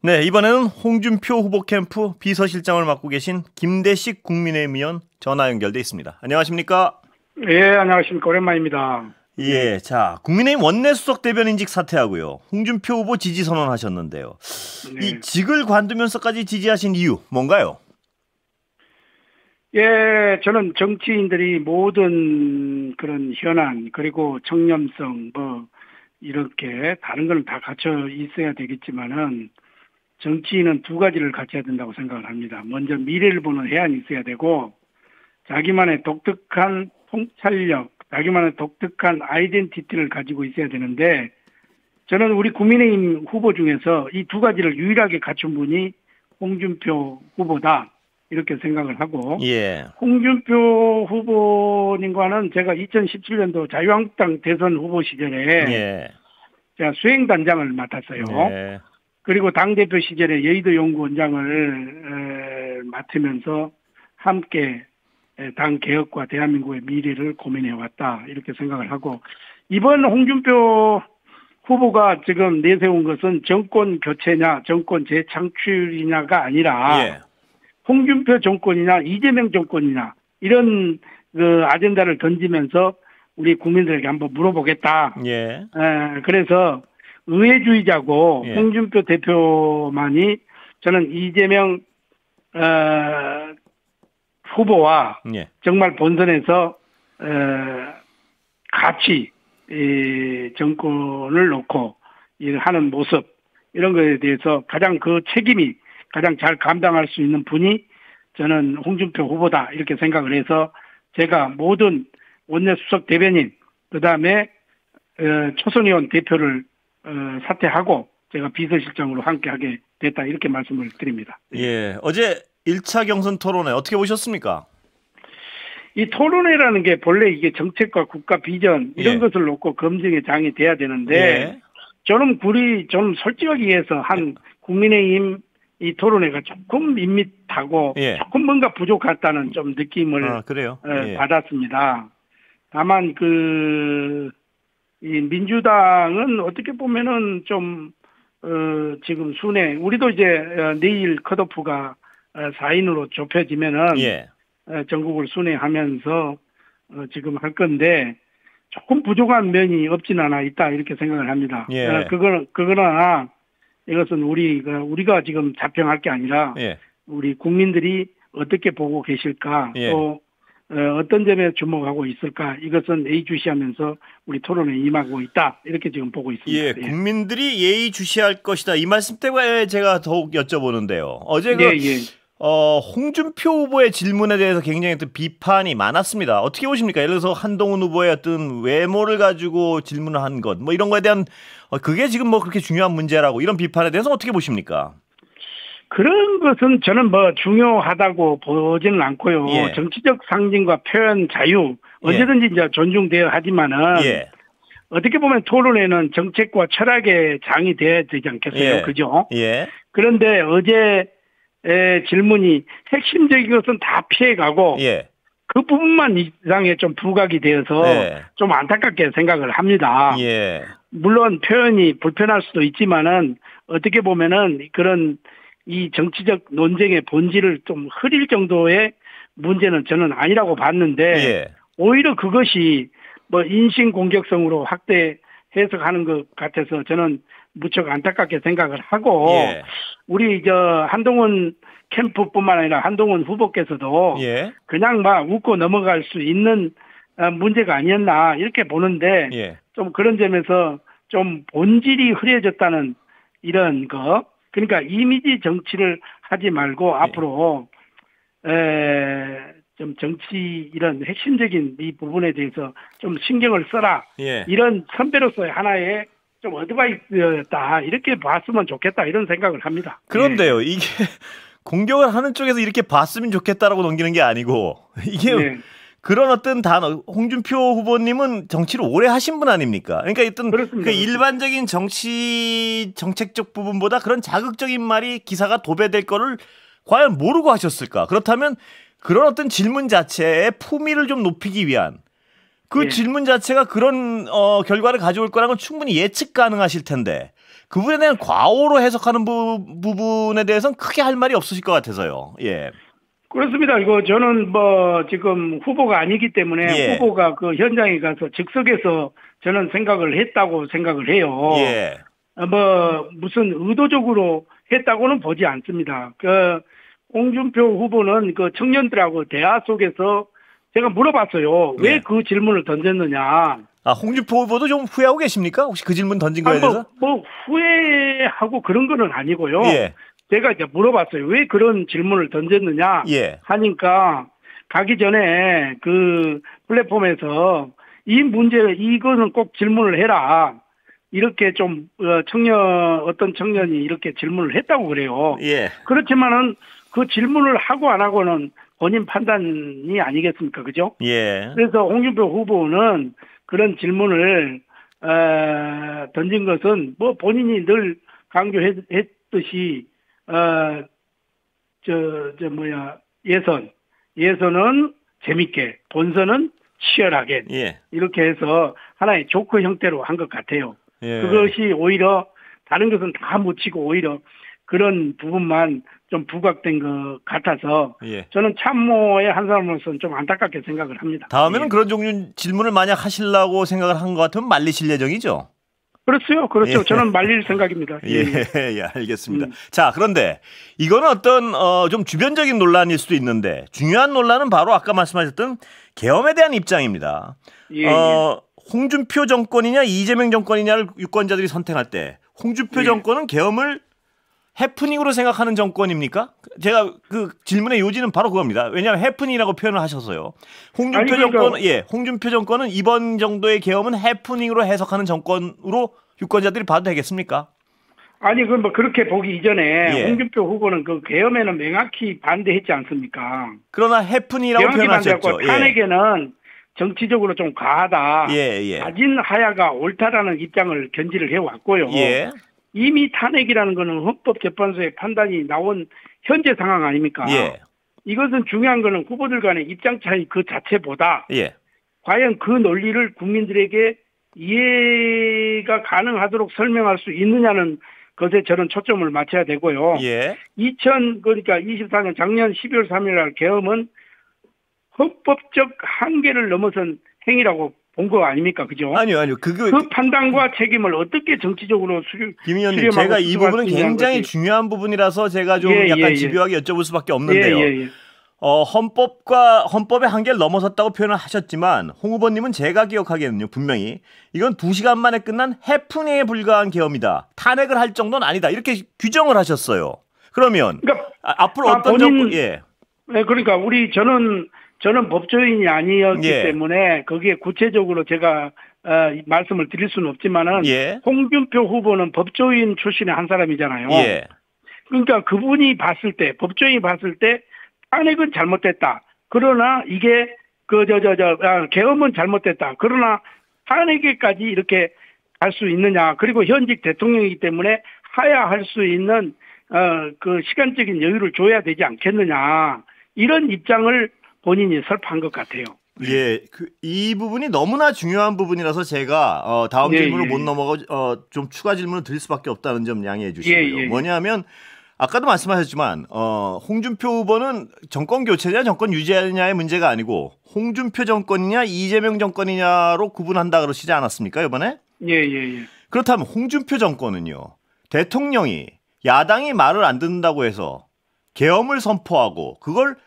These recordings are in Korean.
네, 이번에는 홍준표 후보 캠프 비서실장을 맡고 계신 김대식 국민의힘 의원 전화 연결돼 있습니다. 안녕하십니까? 예, 안녕하십니까. 오랜만입니다. 예, 자, 국민의힘 원내수석 대변인직 사퇴하고요. 홍준표 후보 지지 선언하셨는데요. 네. 이 직을 관두면서까지 지지하신 이유 뭔가요? 예, 저는 정치인들이 모든 그런 현안, 그리고 청렴성, 이렇게 다른 건 다 갖춰 있어야 되겠지만은 정치인은 두 가지를 갖춰야 된다고 생각을 합니다. 먼저 미래를 보는 해안이 있어야 되고, 자기만의 독특한 통찰력, 자기만의 독특한 아이덴티티를 가지고 있어야 되는데, 저는 우리 국민의힘 후보 중에서 이 두 가지를 유일하게 갖춘 분이 홍준표 후보다, 이렇게 생각을 하고, 예. 홍준표 후보님과는 제가 2017년도 자유한국당 대선 후보 시절에 예. 제가 수행단장을 맡았어요. 예. 그리고 당대표 시절에 여의도 연구원장을 맡으면서 함께 당 개혁과 대한민국의 미래를 고민해왔다, 이렇게 생각을 하고, 이번 홍준표 후보가 지금 내세운 것은 정권 교체냐 정권 재창출이냐가 아니라 예. 홍준표 정권이냐 이재명 정권이냐 이런 그 아젠다를 던지면서 우리 국민들에게 한번 물어보겠다. 예. 그래서 의회주의자고 예. 홍준표 대표만이 저는 이재명 후보와 예. 정말 본선에서 같이 정권을 놓고 하는 모습, 이런 것에 대해서 가장 그 책임이 가장 잘 감당할 수 있는 분이 저는 홍준표 후보다, 이렇게 생각을 해서 제가 모든 원내수석 대변인, 그다음에 초선의원 대표를 사퇴하고 제가 비서실장으로 함께하게 됐다, 이렇게 말씀을 드립니다. 예. 어제 1차 경선 토론회 어떻게 보셨습니까? 이 토론회라는 게 본래 이게 정책과 국가 비전 이런 예. 것을 놓고 검증의 장이 돼야 되는데, 예. 저는 좀 솔직하게 해서 한 국민의힘 이 토론회가 조금 밋밋하고 예. 조금 뭔가 부족했다는 좀 느낌을 그래요? 예. 받았습니다. 다만 이 민주당은 어떻게 보면은 좀 지금 순회, 우리도 이제 내일 컷오프가 4인으로 좁혀지면은 예. 전국을 순회하면서 지금 할 건데 조금 부족한 면이 없진 않아 있다, 이렇게 생각을 합니다. 예. 그거나 이것은 우리가 지금 자평할 게 아니라 예. 우리 국민들이 어떻게 보고 계실까, 예. 또 어떤 점에 주목하고 있을까, 이것은 예의주시하면서 우리 토론에 임하고 있다, 이렇게 지금 보고 있습니다. 예, 국민들이 예의주시할 것이다, 이 말씀 때문에 제가 더욱 여쭤보는데요. 어제 홍준표 후보의 질문에 대해서 굉장히 또 비판이 많았습니다. 어떻게 보십니까? 예를 들어서 한동훈 후보의 어떤 외모를 가지고 질문을 한 것, 이런 거에 대한 그게 지금 그렇게 중요한 문제라고, 이런 비판에 대해서 어떻게 보십니까? 그런 것은 저는 중요하다고 보지는 않고요. 예. 정치적 상징과 표현 자유 언제든지 이제 존중되어야 하지만은 예. 어떻게 보면 토론회는 정책과 철학의 장이 돼야 되지 않겠어요? 예. 그죠? 예. 그런데 어제 질문이 핵심적인 것은 다 피해가고 예. 그 부분만 이상에 좀 부각이 되어서 예. 좀 안타깝게 생각을 합니다. 예. 물론 표현이 불편할 수도 있지만은 어떻게 보면은 그런 이 정치적 논쟁의 본질을 좀 흐릴 정도의 문제는 저는 아니라고 봤는데, 예. 오히려 그것이 인신 공격성으로 확대 해석하는 것 같아서 저는 무척 안타깝게 생각을 하고, 예. 우리 한동훈 캠프뿐만 아니라 한동훈 후보께서도 예. 그냥 웃고 넘어갈 수 있는 문제가 아니었나, 이렇게 보는데, 예. 좀 그런 점에서 좀 본질이 흐려졌다는 이런 거, 그러니까 이미지 정치를 하지 말고 앞으로 좀 정치 이런 핵심적인 이 부분에 대해서 좀 신경을 써라. 예. 이런 선배로서의 하나의 좀 어드바이스였다, 이렇게 봤으면 좋겠다, 이런 생각을 합니다. 그런데요, 이게 공격을 하는 쪽에서 이렇게 봤으면 좋겠다라고 넘기는 게 아니고, 이게 네. 그런 어떤 홍준표 후보님은 정치를 오래 하신 분 아닙니까? 그러니까 어떤 그렇습니다. 그 일반적인 정책적 부분보다 그런 자극적인 말이 기사가 도배될 거를 과연 모르고 하셨을까? 그렇다면 그런 어떤 질문 자체의 품위를 좀 높이기 위한 그 예. 질문 자체가 그런 결과를 가져올 거라는 건 충분히 예측 가능하실 텐데 그분에 대한 과오로 해석하는 부분에 대해서는 크게 할 말이 없으실 것 같아서요. 예. 그렇습니다. 이거 저는 뭐 지금 후보가 아니기 때문에 예. 후보가 그 현장에 가서 즉석에서 저는 생각을 했다고 생각을 해요. 예. 뭐 무슨 의도적으로 했다고는 보지 않습니다. 그 홍준표 후보는 그 청년들하고 대화 속에서 제가 물어봤어요. 왜 그 질문을 던졌느냐. 아, 홍준표 후보도 좀 후회하고 계십니까? 혹시 그 질문 던진 거에 대해서? 뭐 후회하고 그런 거는 아니고요. 예. 제가 이제 물어봤어요. 왜 그런 질문을 던졌느냐 예. 하니까 가기 전에 그 플랫폼에서 이 문제 이거는 꼭 질문을 해라. 이렇게 좀 어떤 청년이 이렇게 질문을 했다고 그래요. 예. 그렇지만은 그 질문을 하고 안 하고는 본인 판단이 아니겠습니까, 그죠? 예. 그래서 홍준표 후보는 그런 질문을 던진 것은 뭐 본인이 늘 강조했듯이 예선은 재밌게, 본선은 치열하게 예. 이렇게 해서 하나의 조커 형태로 한 것 같아요. 예. 그것이 오히려 다른 것은 다 묻히고 오히려 그런 부분만 좀 부각된 것 같아서 예. 저는 참모의 한 사람으로서는 좀 안타깝게 생각을 합니다. 다음에는 예. 그런 종류 질문을 만약 하시려고 생각을 한 것 같으면 말리실 예정이죠? 그렇죠. 예. 저는 말릴 생각입니다. 예, 알겠습니다. 자, 그런데 이거는 어떤 좀 주변적인 논란일 수도 있는데 중요한 논란은 바로 아까 말씀하셨던 계엄에 대한 입장입니다. 예. 홍준표 정권이냐 이재명 정권이냐를 유권자들이 선택할 때 홍준표 정권은 계엄을 해프닝으로 생각하는 정권입니까? 제가 그 질문의 요지는 바로 그겁니다. 왜냐하면 해프닝이라고 표현을 하셔서요. 홍준표 정권은 이번 정도의 계엄은 해프닝으로 해석하는 정권으로 유권자들이 봐도 되겠습니까? 아니, 뭐 그렇게 보기 이전에 홍준표 후보는 그 계엄에는 명확히 반대했지 않습니까? 그러나 해프닝이라고 표현하셨죠. 탄핵에는 정치적으로 좀 과하다. 예. 가진 하야가 옳다라는 입장을 견지를 해왔고요. 예. 이미 탄핵이라는 것은 헌법재판소의 판단이 나온 현재 상황 아닙니까? 예. 이것은 중요한 것은 후보들 간의 입장 차이 그 자체보다 예. 과연 그 논리를 국민들에게 이해가 가능하도록 설명할 수 있느냐는 것에 저는 초점을 맞춰야 되고요. 예. 그러니까 24년 작년 12월 3일 날 계엄은 헌법적 한계를 넘어선 행위라고 본 거 아닙니까? 그죠? 아니요. 그 판단과 책임을 어떻게 정치적으로 김 의원님, 제가 이 부분은 굉장히 중요한 부분이라서 제가 좀 약간 집요하게 여쭤볼 수밖에 없는데요. 헌법의 한계를 넘어섰다고 표현을 하셨지만 홍 후보님은 제가 기억하기에는요. 분명히 이건 2시간 만에 끝난 해프닝에 불과한 계엄이다. 탄핵을 할 정도는 아니다. 이렇게 규정을 하셨어요. 그러면 앞으로 어떤 정권... 네, 그러니까 저는 법조인이 아니었기 때문에 거기에 구체적으로 제가 말씀을 드릴 수는 없지만은 홍준표 후보는 법조인 출신의 한 사람이잖아요. 그러니까 그분이 법조인이 봤을 때 탄핵은 잘못됐다. 그러나 이게 계엄은 잘못됐다. 그러나 탄핵에까지 이렇게 갈 수 있느냐. 그리고 현직 대통령이기 때문에 하야할 수 있는 그 시간적인 여유를 줘야 되지 않겠느냐. 이런 입장을 본인이 설파한 것 같아요. 예, 이 부분이 너무나 중요한 부분이라서 제가 다음 질문을 못 넘어가고 좀 추가 질문을 드릴 수밖에 없다는 점 양해해 주시고요. 뭐냐면 아까도 말씀하셨지만 홍준표 후보는 정권 교체냐 정권 유지냐의 문제가 아니고 홍준표 정권이냐 이재명 정권이냐로 구분한다 그러시지 않았습니까 이번에? 예. 그렇다면 홍준표 정권은요. 대통령이 야당이 말을 안 듣는다고 해서 계엄을 선포하고 그걸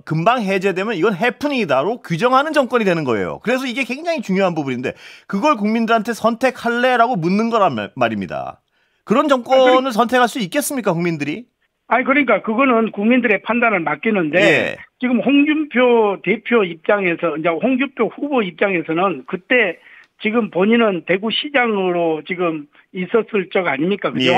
금방 해제되면 이건 해프닝이다로 규정하는 정권이 되는 거예요. 그래서 이게 굉장히 중요한 부분인데 그걸 국민들한테 선택할래라고 묻는 거란 말입니다. 그런 정권을 선택할 수 있겠습니까, 국민들이? 그러니까 그거는 국민들의 판단을 맡기는데 지금 홍준표 대표 입장에서 이제 홍준표 후보 입장에서는 그때 지금 본인은 대구시장으로 지금 있었을 적 아닙니까, 그죠?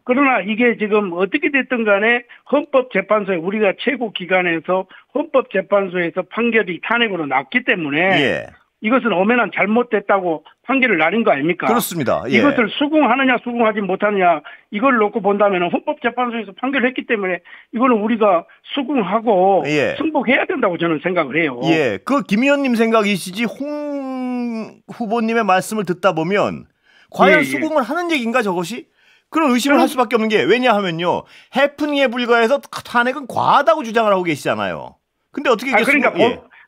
그러나 이게 지금 어떻게 됐든 간에 헌법재판소에 우리가 최고 기관에서 헌법재판소에서 판결이 탄핵으로 났기 때문에 이것은 엄연한 잘못됐다고 판결을 내린 거 아닙니까? 그렇습니다. 이것을 수긍하느냐 수긍하지 못하느냐 이걸 놓고 본다면 헌법재판소에서 판결했기 때문에 이거는 우리가 수긍하고 승복해야 된다고 저는 생각을 해요. 그 김 의원님 생각이시지 홍 후보님의 말씀을 듣다 보면 과연 수긍을 하는 얘기인가 저것이? 그런 의심을 할 수밖에 없는 게 왜냐하면요. 해프닝에 불과해서 탄핵은 과하다고 주장을 하고 계시잖아요. 근데 어떻게 그러니까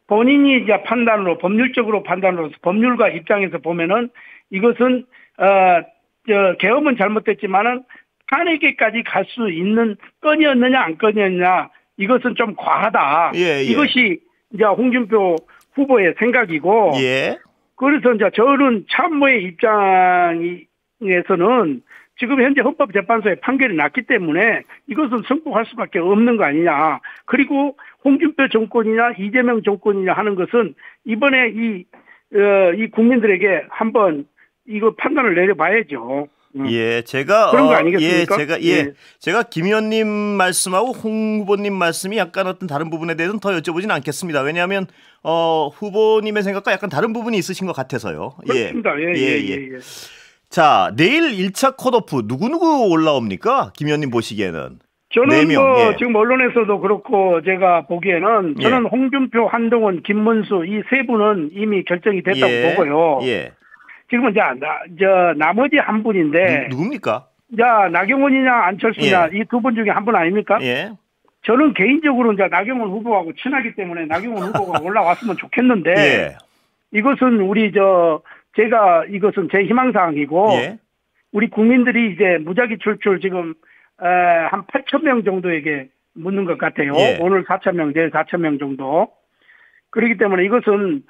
본인이 이제 판단으로 법률적으로 판단으로서 법률가 입장에서 보면은 이것은 계엄은 잘못됐지만은 탄핵에까지 갈 수 있는 건이었느냐 안 건이었느냐 이것은 좀 과하다. 이것이 이제 홍준표 후보의 생각이고. 그래서 이제 저는 참모의 입장에서는 지금 현재 헌법재판소의 판결이 났기 때문에 이것은 승복할 수밖에 없는 거 아니냐. 그리고 홍준표 정권이냐 이재명 정권이냐 하는 것은 이번에 이 국민들에게 한번 이거 판단을 내려봐야죠. 제가 그런 거 아니겠습니까? 제가 김 의원님 말씀하고 홍 후보님 말씀이 약간 어떤 다른 부분에 대해서는 더 여쭤보진 않겠습니다. 왜냐하면 후보님의 생각과 약간 다른 부분이 있으신 것 같아서요. 그렇습니다. 자, 내일 1차 컷오프 누구 올라옵니까? 김 의원님 보시기에는. 저는 4명. 지금 언론에서도 그렇고 제가 보기에는 저는 홍준표, 한동훈, 김문수 이 세 분은 이미 결정이 됐다고 보고요. 지금은 나머지 한 분인데 누굽니까? 나경원이냐 안철수냐 이 두 분 중에 한 분 아닙니까? 저는 개인적으로 이제 나경원 후보하고 친하기 때문에 나경원 후보가 올라왔으면 좋겠는데 이것은 이것은 제 희망사항이고 우리 국민들이 이제 무작위 출출 지금 한 8,000명 정도에게 묻는 것 같아요. 오늘 4,000명, 내일 4,000명 정도. 그렇기 때문에 이것은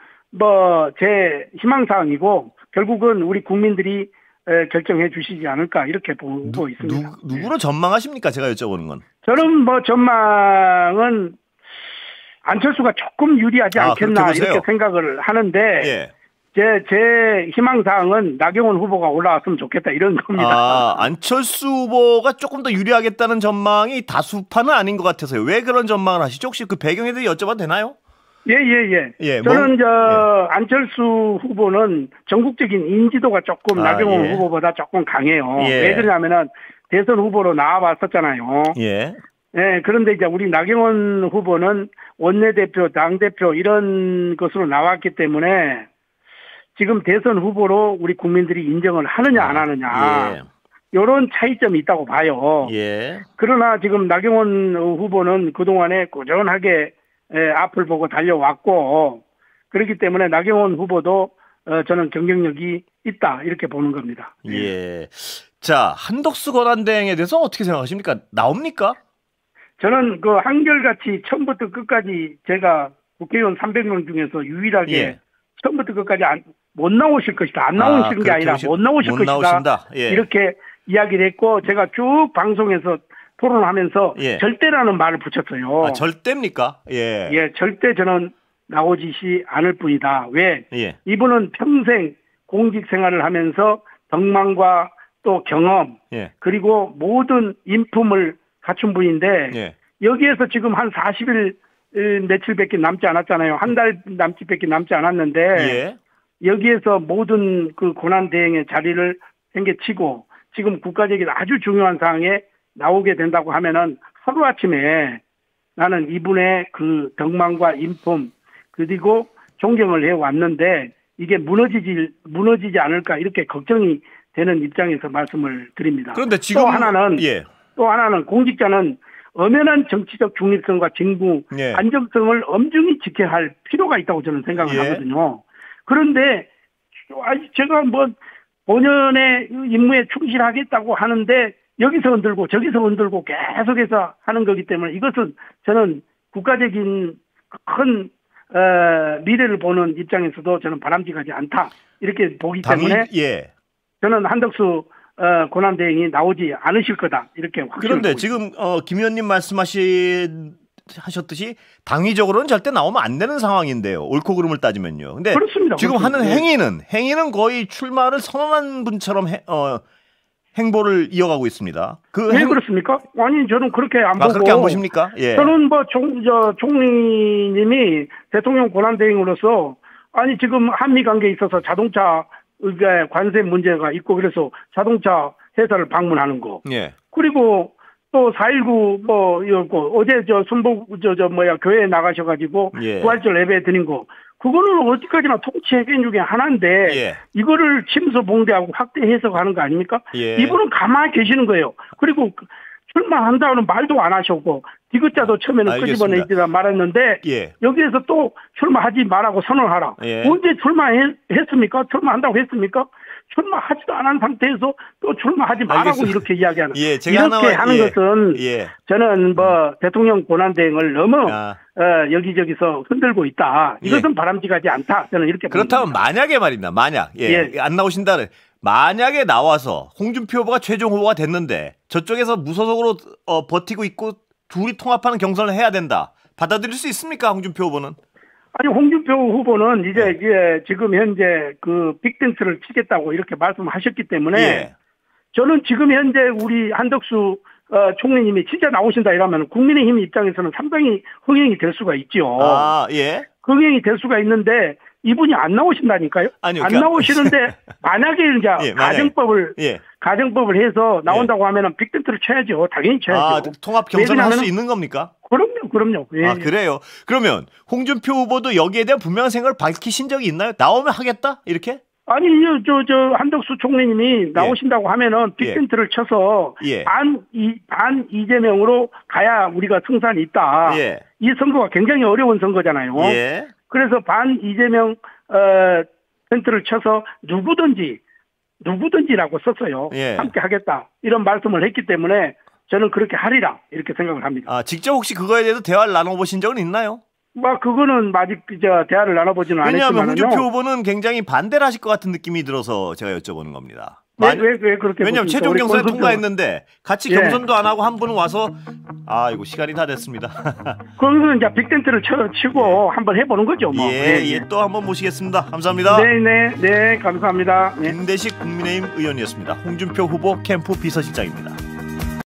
제 희망사항이고 결국은 우리 국민들이 결정해 주시지 않을까 이렇게 보고 있습니다. 누구로 전망하십니까? 제가 여쭤보는 건. 저는 전망은 안철수가 조금 유리하지 않겠나 이렇게 생각을 하는데 제 희망사항은 나경원 후보가 올라왔으면 좋겠다 이런 겁니다. 안철수 후보가 조금 더 유리하겠다는 전망이 다수파는 아닌 것 같아서요. 왜 그런 전망을 하시죠? 혹시 그 배경에 대해 여쭤봐도 되나요? 저는 안철수 후보는 전국적인 인지도가 조금 나경원 후보보다 조금 강해요. 왜 그러냐면은 대선 후보로 나와봤었잖아요. 그런데 이제 우리 나경원 후보는 원내대표, 당대표 이런 것으로 나왔기 때문에 지금 대선 후보로 우리 국민들이 인정을 하느냐 안 하느냐 이런 차이점이 있다고 봐요. 그러나 지금 나경원 후보는 그동안에 꾸준하게 앞을 보고 달려왔고 그렇기 때문에 나경원 후보도 저는 경쟁력이 있다 이렇게 보는 겁니다. 자, 한덕수 권한대행에 대해서 어떻게 생각하십니까? 나옵니까? 저는 한결같이 처음부터 끝까지 제가 국회의원 300명 중에서 유일하게 처음부터 끝까지 못 나오실 것이다. 안 나오시는 게 아니라 못 나오실 것이다. 이렇게 이야기를 했고 제가 쭉 방송에서 토론하면서 절대라는 말을 붙였어요. 절대입니까? 절대 저는 나오지시 않을 뿐이다. 왜? 이분은 평생 공직 생활을 하면서 덕망과 또 경험 그리고 모든 인품을 갖춘 분인데 여기에서 지금 한 40일 며칠밖에 남지 않았잖아요. 한 달 남짓밖에 남지 않았는데 여기에서 모든 그 고난 대행의 자리를 생겨치고 지금 국가적인 아주 중요한 사항에 나오게 된다고 하면은 하루아침에 나는 이분의 그 덕망과 인품 그리고 존경을 해왔는데 이게 무너지지 않을까 이렇게 걱정이 되는 입장에서 말씀을 드립니다. 그런데 지금 또 하나는 공직자는 엄연한 정치적 중립성과 직무 안정성을 엄중히 지켜야 할 필요가 있다고 저는 생각을 하거든요. 그런데 제가 본연의 임무에 충실하겠다고 하는데 여기서 흔들고 저기서 흔들고 계속해서 하는 거기 때문에 이것은 저는 국가적인 큰 미래를 보는 입장에서도 저는 바람직하지 않다 이렇게 보기 때문에 저는 한덕수 권한대행이 나오지 않으실 거다 이렇게 확신을 그런데 지금 김 의원님 하셨듯이 당위적으로는 절대 나오면 안 되는 상황인데요. 옳고 그름을 따지면요. 근데 그렇습니다. 지금 하는 행위는 거의 출마를 선언한 분처럼 행보를 이어가고 있습니다. 왜 그렇습니까? 아니 저는 그렇게 안 보고. 그렇게 안 보십니까? 저는 총리님이 대통령 권한대행으로서 아니 지금 한미 관계에 있어서 자동차 관세 문제가 있고 그래서 자동차 회사를 방문하는 거. 그리고 또 4.19 어제 순복 교회에 나가셔가지고 부활절 예배 드린 거. 그거는 어디까지나 통치 해견 중에 하나인데 예. 이거를 침소봉대하고 확대 해석하는 거 아닙니까? 예. 이분은 가만히 계시는 거예요. 그리고 출마한다는 말도 안 하셨고 디귿자도 처음에는 끄집어내지라 말했는데 예. 여기에서 또 출마하지 말라고 선언하라. 예. 언제 출마했습니까? 출마한다고 했습니까? 출마하지도 않은 상태에서 또 출마하지 말라고 알겠습니다. 이렇게 이야기하는. 예, 제가 이렇게 하는 예. 것은 예. 저는 뭐 대통령 권한대행을 너무 여기저기서 흔들고 있다. 이것은 예. 바람직하지 않다. 저는 이렇게 그렇다면 봅니다. 만약에 말입니다. 만약 안 나오신다는 만약에 나와서 홍준표 후보가 최종 후보가 됐는데 저쪽에서 무소속으로 버티고 있고 둘이 통합하는 경선을 해야 된다. 받아들일 수 있습니까, 홍준표 후보는? 아니 홍준표 후보는 이제 지금 현재 그 빅텐트를 치겠다고 이렇게 말씀하셨기 때문에 예. 저는 지금 현재 우리 한덕수 총리님이 진짜 나오신다 이러면 국민의힘 입장에서는 상당히 흥행이 될 수가 있죠. 아, 예. 흥행이 될 수가 있는데 이분이 안 나오신다니까요? 아니요, 안 나오시는데 만약에 이제 가정법을 해서 나온다고 하면은 빅텐트를 쳐야죠. 당연히 쳐야죠. 통합 경선을 할 수 있는 겁니까? 그럼요. 예. 아, 그래요? 그러면 홍준표 후보도 여기에 대한 분명한 생각을 밝히신 적이 있나요? 나오면 하겠다? 이렇게? 아니, 한덕수 총리님이 나오신다고 하면은 빅텐트를 쳐서 반 이재명으로 가야 우리가 승산이 있다. 예. 이 선거가 굉장히 어려운 선거잖아요. 예. 그래서 반 이재명 텐트를 쳐서 누구든지라고 썼어요. 예. 함께 하겠다. 이런 말씀을 했기 때문에 저는 그렇게 하리라 이렇게 생각을 합니다. 아, 직접 혹시 그거에 대해서 대화를 나눠보신 적은 있나요? 그거는 아직 대화를 나눠보지는 않았지만요. 왜냐하면 홍준표 후보는 굉장히 반대를 하실 것 같은 느낌이 들어서 제가 여쭤보는 겁니다. 왜 그렇게? 왜냐하면 최종 경선에 통과했는데 같이 경선도 안 하고 한 분은 와서 이거 시간이 다 됐습니다. 그러면 이제 빅텐트를 치고 한번 해보는 거죠. 뭐. 또 한번 모시겠습니다. 감사합니다. 네, 감사합니다. 김대식 국민의힘 의원이었습니다. 홍준표 후보 캠프 비서실장입니다.